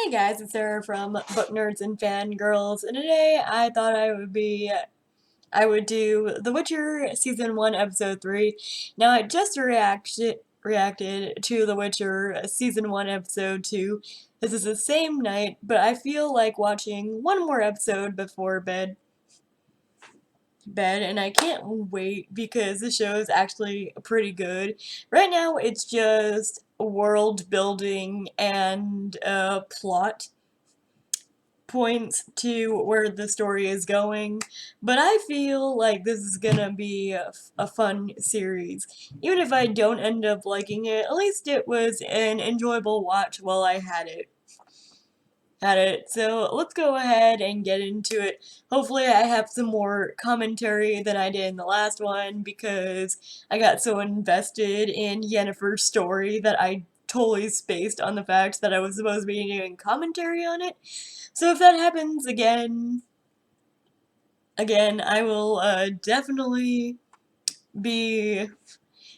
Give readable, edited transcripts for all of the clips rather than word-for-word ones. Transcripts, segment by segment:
Hey guys, it's Sarah from Book Nerds and Fangirls, and today I thought I would do The Witcher Season 1 Episode 3. Now I just reacted to The Witcher Season 1 Episode 2. This is the same night, but I feel like watching one more episode before bed, and I can't wait because the show is actually pretty good. Right now it's just world building and plot points to where the story is going, but I feel like this is gonna be a fun series. Even if I don't end up liking it, at least it was an enjoyable watch while I had it. So let's go ahead and get into it. Hopefully I have some more commentary than I did in the last one because I got so invested in Yennefer's story that I totally spaced on the fact that I was supposed to be doing commentary on it. So if that happens again, I will definitely be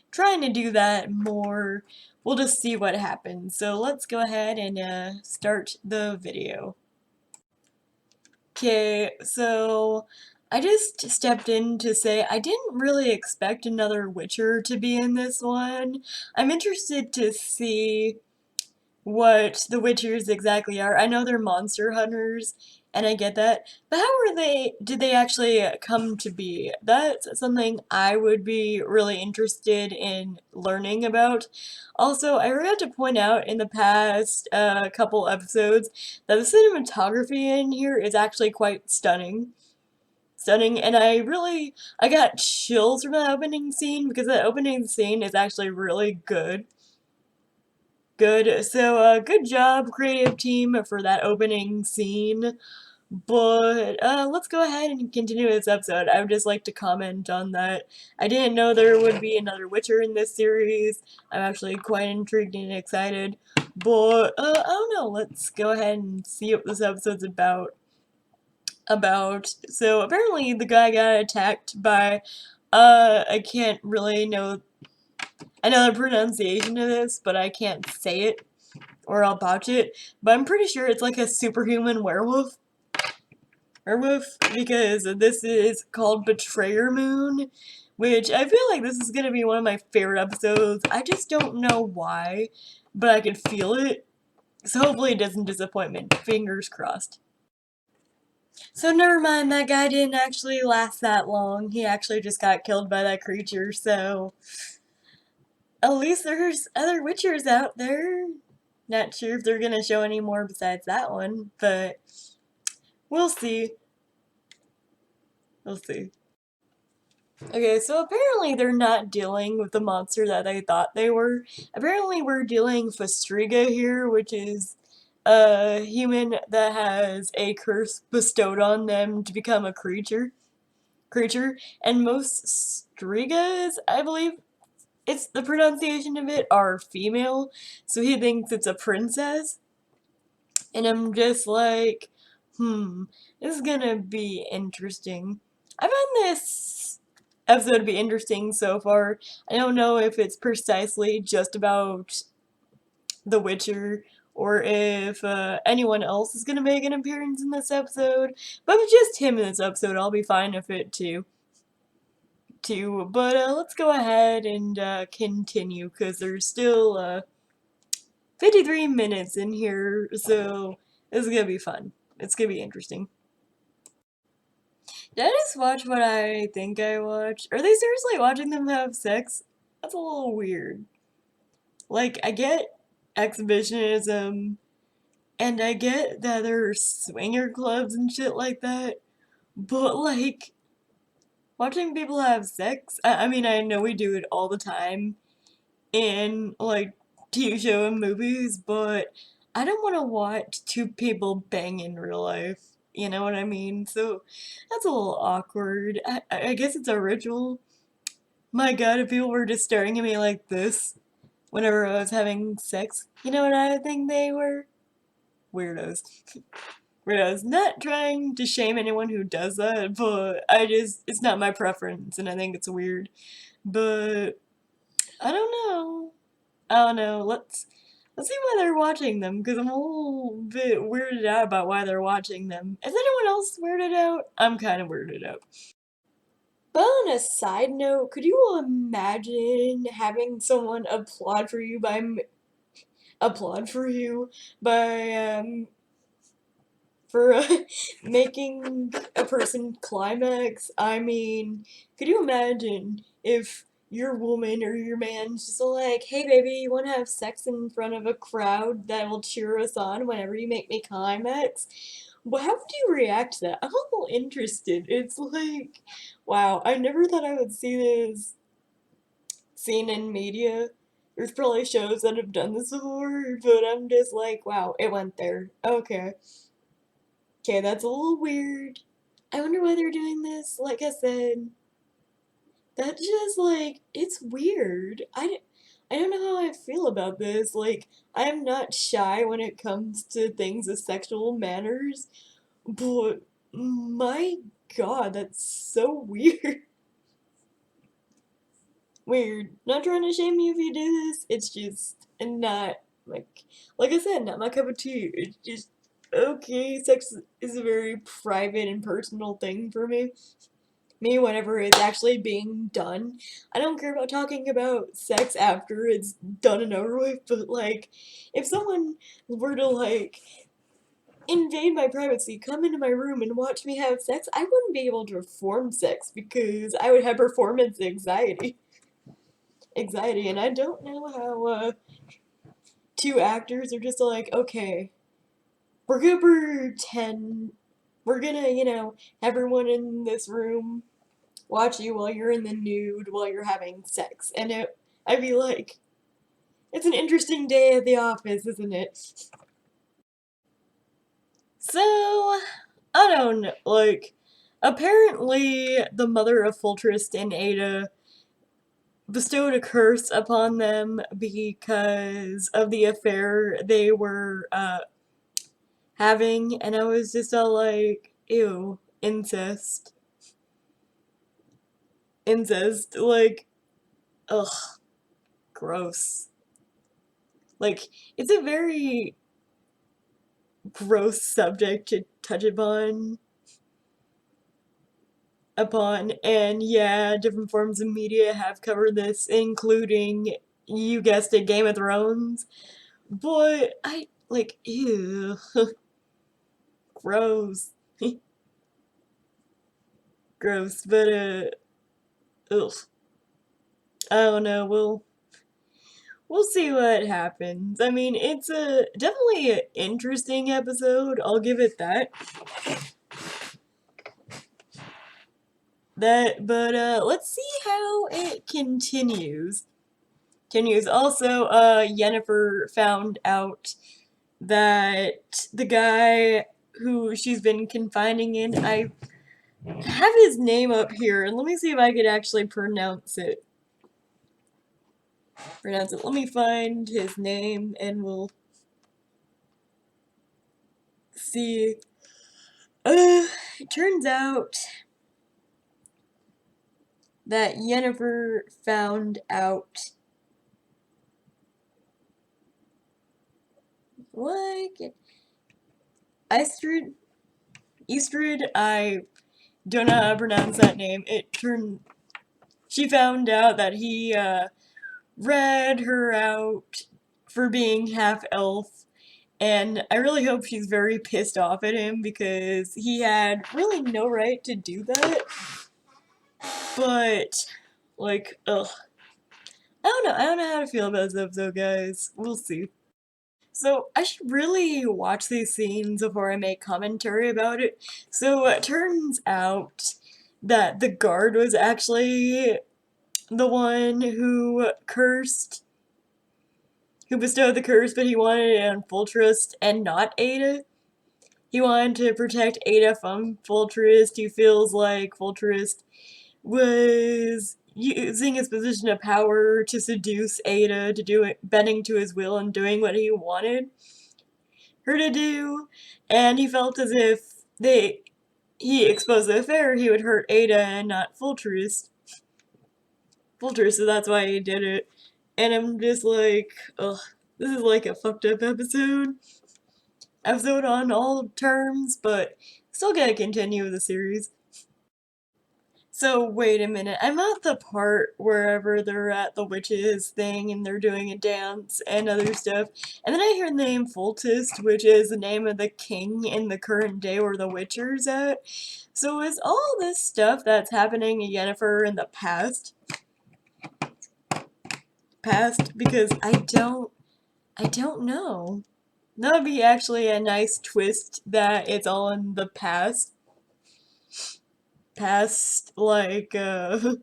trying to do that more. We'll just see what happens. So let's go ahead and start the video. Okay, so I just stepped in to say I didn't really expect another Witcher to be in this one. I'm interested to see what the Witchers exactly are. I know they're monster hunters, and I get that, but did they actually come to be? That's something I would be really interested in learning about. Also, I forgot to point out in the past couple episodes that the cinematography in here is actually quite stunning. And I got chills from that opening scene because that opening scene is actually really good. Good. So, good job, creative team, for that opening scene. But, let's go ahead and continue this episode. I would just like to comment on that. I didn't know there would be another Witcher in this series. I'm actually quite intrigued and excited. But, I don't know. Let's go ahead and see what this episode's So, apparently the guy got attacked by, I can't really know. I know the pronunciation of this, but I can't say it or I'll botch it, but I'm pretty sure it's like a superhuman werewolf, because this is called Betrayer Moon, which I feel like this is gonna be one of my favorite episodes. I just don't know why, but I can feel it, so hopefully it doesn't disappoint me. Fingers crossed. So never mind, that guy didn't actually last that long. He actually just got killed by that creature, so at least there's other Witchers out there. Not sure if they're gonna show any more besides that one, but we'll see. We'll see. Okay, so apparently they're not dealing with the monster that they thought they were. Apparently we're dealing with Striga here, which is a human that has a curse bestowed on them to become a creature, and most Strigas, I believe it's the pronunciation of it, are female, so he thinks it's a princess. And I'm just like, this is gonna be interesting. I found this episode to be interesting so far. I don't know if it's precisely just about The Witcher or if anyone else is gonna make an appearance in this episode. But if it's just him in this episode, I'll be fine with it too. But let's go ahead and continue because there's still 53 minutes in here, so this is gonna be fun. It's gonna be interesting. Did I just watch what I think I watched? Are they seriously watching them have sex? That's a little weird. Like, I get exhibitionism, and I get that there are swinger clubs and shit like that, but like, watching people have sex? I mean, I know we do it all the time in, like, TV show and movies, but I don't want to watch two people bang in real life. You know what I mean? So that's a little awkward. I guess it's a ritual. My god, if people were just staring at me like this whenever I was having sex, you know what I think they were? Weirdos. Weirdos. Not trying to shame anyone who does that, but it's not my preference, and I think it's weird. But I don't know. I don't know. Let's see why they're watching them, because I'm a little bit weirded out about why they're watching them. Is anyone else weirded out? I'm kind of weirded out. But on a side note, could you imagine having someone applaud for you by for making a person climax? I mean, could you imagine if your woman or your man's just like, hey baby, you want to have sex in front of a crowd that will cheer us on whenever you make me climax? Well, how would you react to that? I'm a little interested. It's like, wow, I never thought I would see this seen in media. There's probably shows that have done this before, but I'm just like, wow, it went there. Okay. Okay, that's a little weird. I wonder why they're doing this. Like I said, that's just like, it's weird. I don't know how I feel about this. Like, I'm not shy when it comes to things of sexual manners, but my god, that's so weird. Weird. Not trying to shame you if you do this. It's just not like I said, not my cup of tea. It's just okay. Sex is a very private and personal thing for me. Whenever it's actually being done, I don't care about talking about sex after it's done and over with. But like, if someone were to like invade my privacy, come into my room and watch me have sex, I wouldn't be able to perform sex because I would have performance anxiety, and I don't know how two actors are just like, okay, we're gonna pretend we're gonna, have everyone in this room watch you while you're in the nude while you're having sex, and I'd be like, it's an interesting day at the office, isn't it? So, I don't know, like, apparently the mother of Foltrist and Ada bestowed a curse upon them because of the affair they were having, and I was just all like, ew, incest. Incest, like, ugh, gross. Like, it's a very gross subject to touch upon, and yeah, different forms of media have covered this, including, you guessed it, Game of Thrones. But like, ew, gross. Gross, but ugh. I don't know. We'll see what happens. I mean, it's a definitely an interesting episode. I'll give it that. But let's see how it continues. Also, Yennefer found out that the guy who she's been confining in, I have his name up here, and let me see if I could actually pronounce it. Let me find his name, and we'll see. It turns out that Yennefer found out. What? Eastrid, I don't know how to pronounce that name. She found out that he, read her out for being half elf, and I really hope she's very pissed off at him because he had really no right to do that. But, like, ugh. I don't know how to feel about this episode, guys. We'll see. So, I should really watch these scenes before I make commentary about it. So, it turns out that the guard was actually the one who bestowed the curse, but he wanted it on Foltrist and not Ada. He wanted to protect Ada from Foltrist. He feels like Foltrist was using his position of power to seduce Ada to do it, bending to his will and doing what he wanted her to do, and he felt as if he exposed the affair, he would hurt Ada and not Foltrist. So that's why he did it. And I'm just like, ugh. This is like a fucked up episode. Episode on all terms, but still gonna continue the series. So wait a minute, I'm at the part wherever they're at the witches thing and they're doing a dance and other stuff, and then I hear the name Foltest, which is the name of the king in the current day where the Witcher's at. So is all this stuff that's happening in Yennefer in the past? Because I don't know. That would be actually a nice twist that it's all in the past. Past, like, the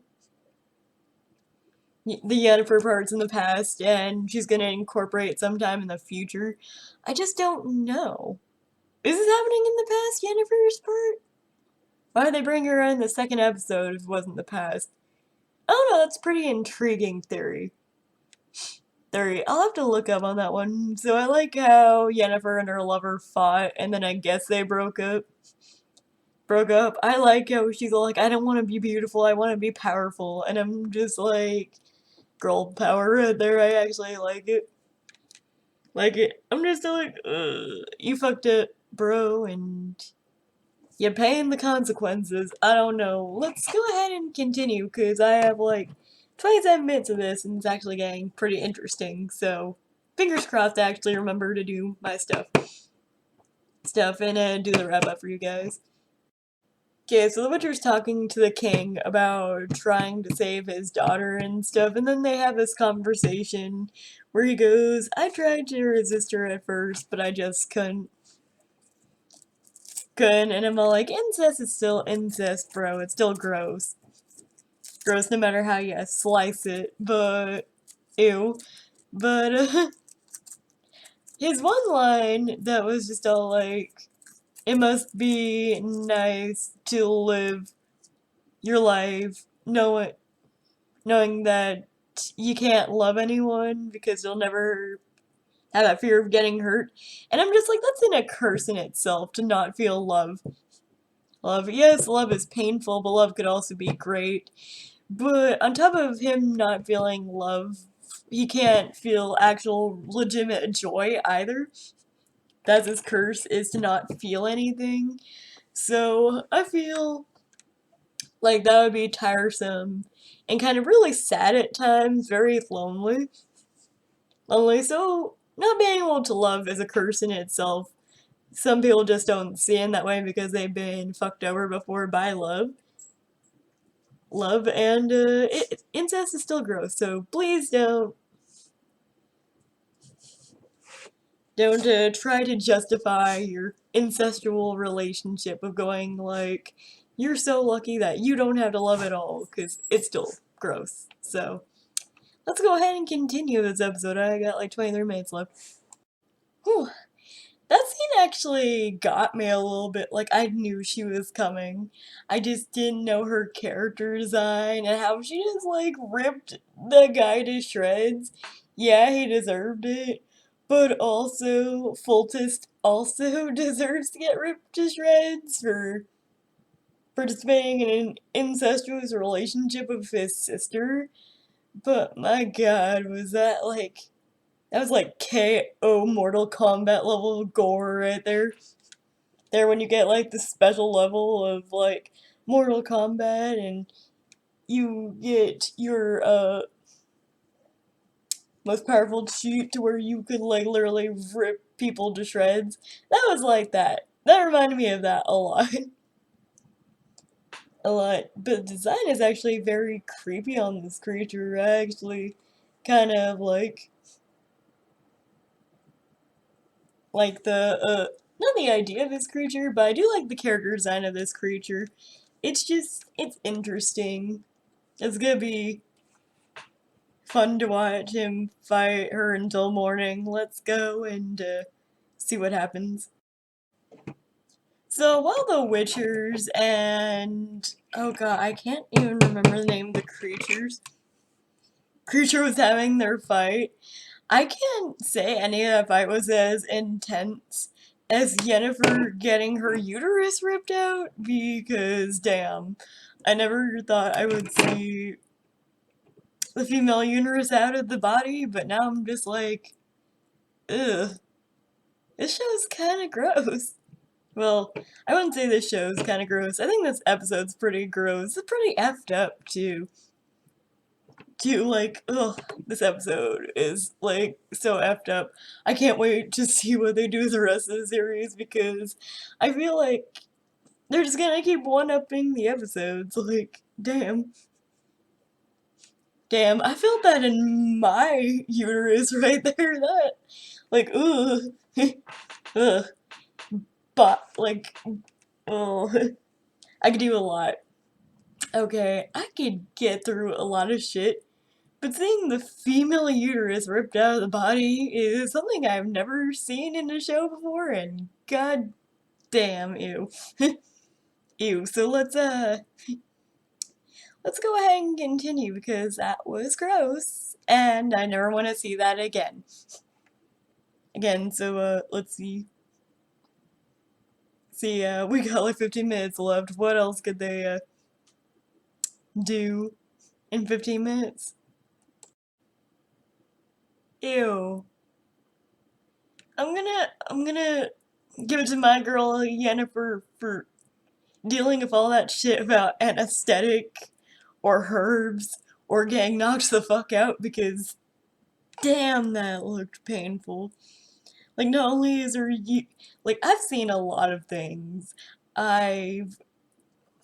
Yennefer part's in the past, and she's gonna incorporate sometime in the future. I just don't know. Is this happening in the past, Yennefer's part? Why did they bring her in the second episode if it wasn't the past? I don't know, that's a pretty intriguing theory. I'll have to look up on that one. So I like how Yennefer and her lover fought, and then I guess they broke up. I like how she's all like, I don't want to be beautiful, I want to be powerful. And I'm just like, girl power right there. I actually like it. I'm just like, you fucked up, bro, and you're paying the consequences. I don't know. Let's go ahead and continue, because I have like 27 minutes of this, and it's actually getting pretty interesting. So, fingers crossed I actually remember to do my stuff and do the wrap up for you guys. Okay, so the Witcher's talking to the king about trying to save his daughter and stuff, and then they have this conversation where he goes, I tried to resist her at first, but I just couldn't. And I'm all like, incest is still incest, bro. It's still gross. Gross no matter how you slice it, but ew. But, his one line that was just all like, it must be nice to live your life knowing that you can't love anyone because you'll never have that fear of getting hurt. And I'm just like, that's in a curse in itself to not feel love. Yes, love is painful, but love could also be great. But on top of him not feeling love, he can't feel actual legitimate joy either. That's his curse, is to not feel anything. So I feel like that would be tiresome and kind of really sad at times, very lonely. So not being able to love is a curse in itself. Some people just don't see it that way because they've been fucked over before by love. And incest is still gross, so please don't try to justify your incestual relationship of going like, you're so lucky that you don't have to love at all, because it's still gross. So let's go ahead and continue this episode. I got like 23 minutes left. Whew. That scene actually got me a little bit. Like, I knew she was coming. I just didn't know her character design and how she just, like, ripped the guy to shreds. Yeah, he deserved it. But also, Foltest also deserves to get ripped to shreds for participating in an incestuous relationship with his sister. But my god, that was like KO Mortal Kombat level gore right there. When you get like the special level of like Mortal Kombat and you get your most powerful cheat to where you could like literally rip people to shreds. That was like that. That reminded me of that a lot. A lot. But the design is actually very creepy on this creature. I actually kind of like the not the idea of this creature, but I do like the character design of this creature. It's interesting. It's gonna be fun to watch him fight her until morning. Let's go and see what happens. So while the Witchers and oh god, I can't even remember the name of the creature was having their fight, I can't say any of that fight was as intense as Yennefer getting her uterus ripped out, because damn, I never thought I would see the female uterus out of the body, but now I'm just like, ugh, this show's kind of gross. Well, I wouldn't say this show's kind of gross. I think this episode's pretty gross. It's pretty effed up, too. Like, ugh, this episode is, like, so effed up. I can't wait to see what they do with the rest of the series because I feel like they're just gonna keep one-upping the episodes. Like, damn. Damn, I felt that in my uterus right there. That, like, ugh. Ugh. But, like, oh, I could do a lot. Okay, I could get through a lot of shit, but seeing the female uterus ripped out of the body is something I've never seen in a show before, and god damn, ew. Ew, so let's go ahead and continue because that was gross, and I never want to see that again. So, let's see. We got like 15 minutes left. What else could they, do in 15 minutes? Ew. I'm gonna give it to my girl Yennefer for dealing with all that shit about anesthetic or herbs or getting knocked the fuck out because damn that looked painful. Like not only is there like I've seen a lot of things. I've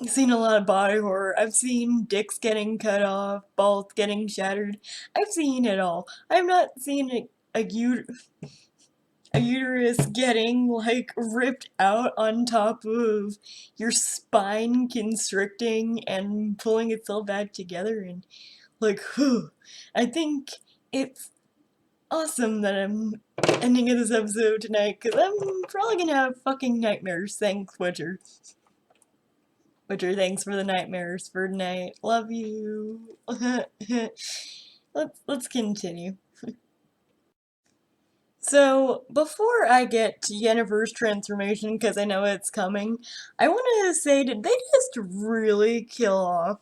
seen a lot of body horror. I've seen dicks getting cut off, balls getting shattered. I've seen it all. I've not seen a uterus getting like ripped out on top of your spine constricting and pulling itself back together and like whew. I think it's awesome that I'm ending of this episode tonight because I'm probably gonna have fucking nightmares. Thanks, Witcher. Witcher, thanks for the nightmares for tonight. Love you. Let's continue. So, before I get to Yennefer's transformation, because I know it's coming, I want to say, did they just really kill off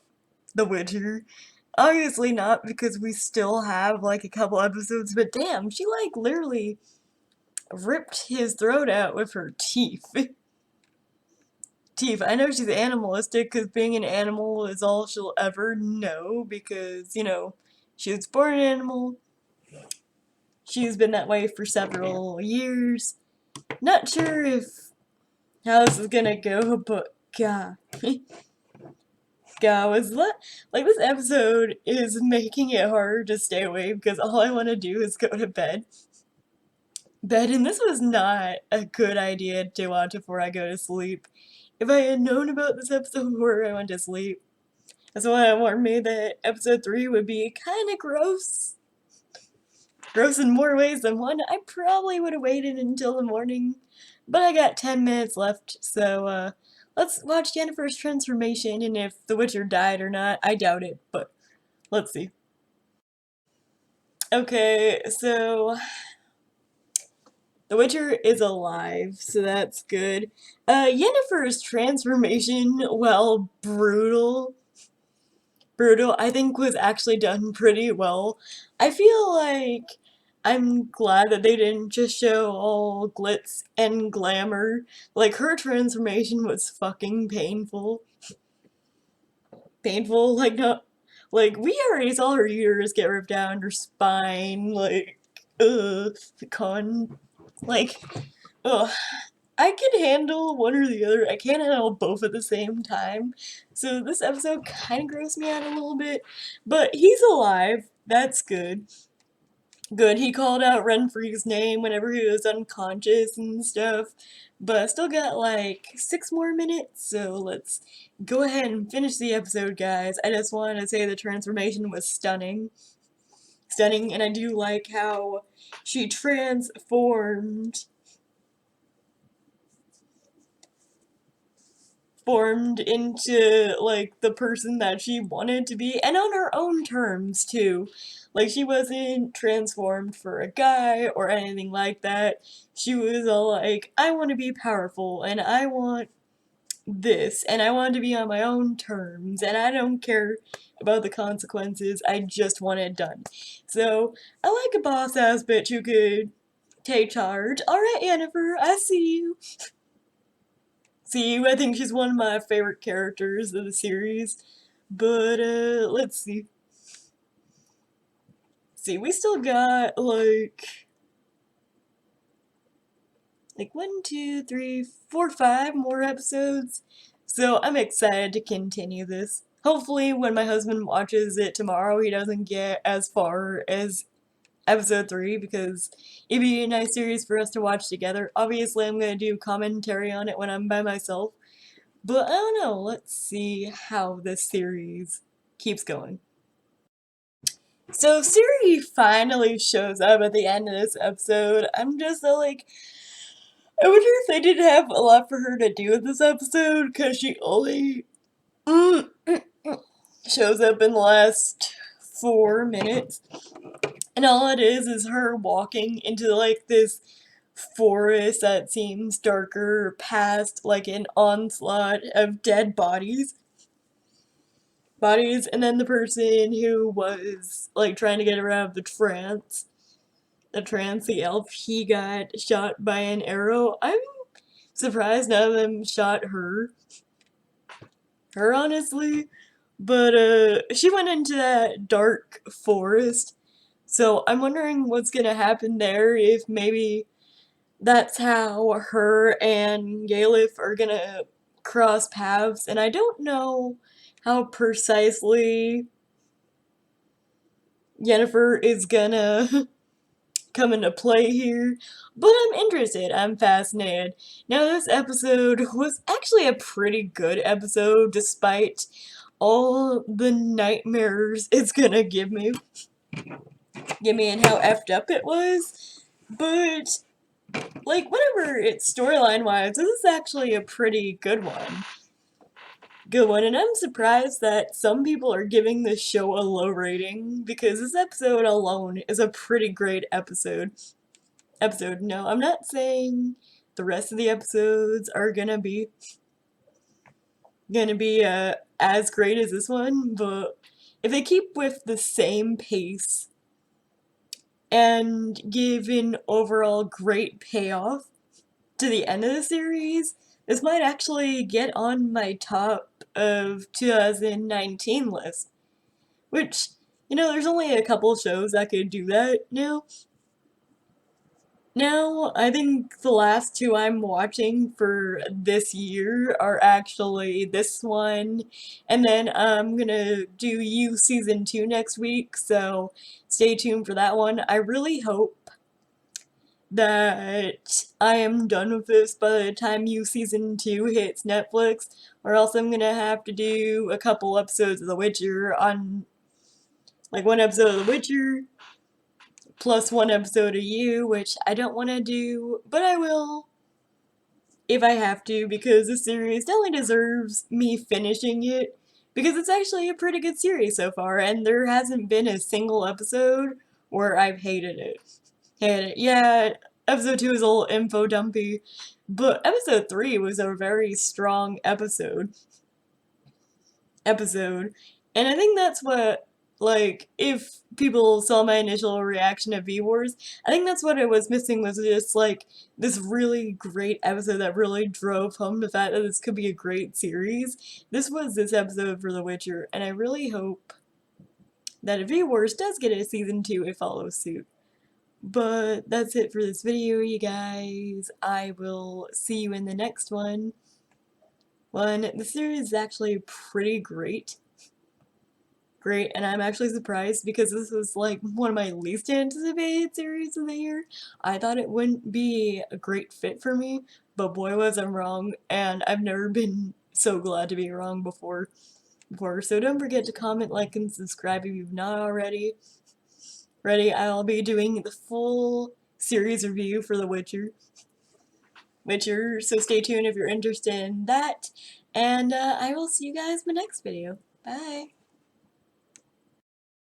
The Witcher? Obviously not, because we still have, like, a couple episodes, but damn, she, like, literally ripped his throat out with her teeth. Teeth. I know she's animalistic, because being an animal is all she'll ever know, because, you know, she was born an animal. She's been that way for several years. Not sure if how this is gonna go, but God. God, was that like this episode is making it hard to stay awake because all I want to do is go to bed. And this was not a good idea to watch before I go to sleep. If I had known about this episode before I went to sleep, that's why I warned me that episode 3 would be kinda gross. Gross in more ways than one. I probably would have waited until the morning, but I got 10 minutes left, so let's watch Yennefer's transformation, and if the Witcher died or not, I doubt it, but let's see. Okay, so the Witcher is alive, so that's good. Yennefer's transformation, well, brutal, I think was actually done pretty well. I feel like I'm glad that they didn't just show all glitz and glamour. Like, her transformation was fucking painful. Painful, like, no. Like, we already saw her uterus get ripped out, her spine, like, con. Like, ugh. I can handle one or the other. I can't handle both at the same time. So this episode kind of grossed me out a little bit. But he's alive. That's good. Good. He called out Renfri's name whenever he was unconscious and stuff. But I still got like 6 more minutes. So let's go ahead and finish the episode, guys. I just wanted to say the transformation was stunning. Stunning. And I do like how she transformed into like the person that she wanted to be and on her own terms too. Like she wasn't transformed for a guy or anything like that. She was all like, I want to be powerful and I want this and I want to be on my own terms and I don't care about the consequences. I just want it done. So I like a boss ass bitch who could take charge. Alright, Yennefer, I see you. See you, I think she's one of my favorite characters of the series. But, let's see. See, we still got, like 1, 2, 3, 4, 5 more episodes. So I'm excited to continue this. Hopefully when my husband watches it tomorrow, he doesn't get as far as episode 3, because it'd be a nice series for us to watch together. Obviously I'm going to do commentary on it when I'm by myself. But I don't know, let's see how this series keeps going. So Ciri finally shows up at the end of this episode. I'm just like, I wonder if they didn't have a lot for her to do with this episode, because she only shows up in the last 4 minutes. And all it is her walking into like this forest that seems darker past like an onslaught of dead bodies. And then the person who was like trying to get her out of the trance, the elf, he got shot by an arrow. I'm surprised none of them shot her honestly, but she went into that dark forest, so I'm wondering what's gonna happen there, if maybe that's how her and Galuf are gonna cross paths, and I don't know how precisely Yennefer is gonna come into play here, but I'm interested, I'm fascinated. Now this episode was actually a pretty good episode despite all the nightmares it's gonna give me and how effed up it was, but like whatever it's storyline wise, this is actually a pretty good one. And I'm surprised that some people are giving this show a low rating, because this episode alone is a pretty great episode. No, I'm not saying the rest of the episodes are gonna be as great as this one, but if they keep with the same pace and give an overall great payoff to the end of the series, this might actually get on my top of 2019 list. Which, there's only a couple shows that could do that now. Now, I think the last 2 I'm watching for this year are actually this one, and then I'm gonna do You Season 2 next week, so stay tuned for that one. I really hope that I am done with this by the time You Season 2 hits Netflix, or else I'm gonna have to do a couple episodes of The Witcher on, like 1 episode of The Witcher, plus 1 episode of You, which I don't want to do, but I will if I have to, because this series definitely deserves me finishing it, because it's actually a pretty good series so far, and there hasn't been a single episode where I've hated it. Yeah, episode 2 is a little info dumpy, but episode 3 was a very strong episode. And I think that's what, like, if people saw my initial reaction to V-Wars, I think that's what I was missing, was just, like, this really great episode that really drove home the fact that this could be a great series. This was this episode for The Witcher, and I really hope that if V-Wars does get a season 2, it follows suit. But that's it for this video, you guys. I will see you in the next one. The series is actually pretty great, and I'm actually surprised, because this was like one of my least anticipated series of the year. I thought it wouldn't be a great fit for me, but boy was I wrong, and I've never been so glad to be wrong before. So don't forget to comment, like, and subscribe if you've not already. I'll be doing the full series review for The Witcher, so stay tuned if you're interested in that, and I will see you guys in the next video. Bye!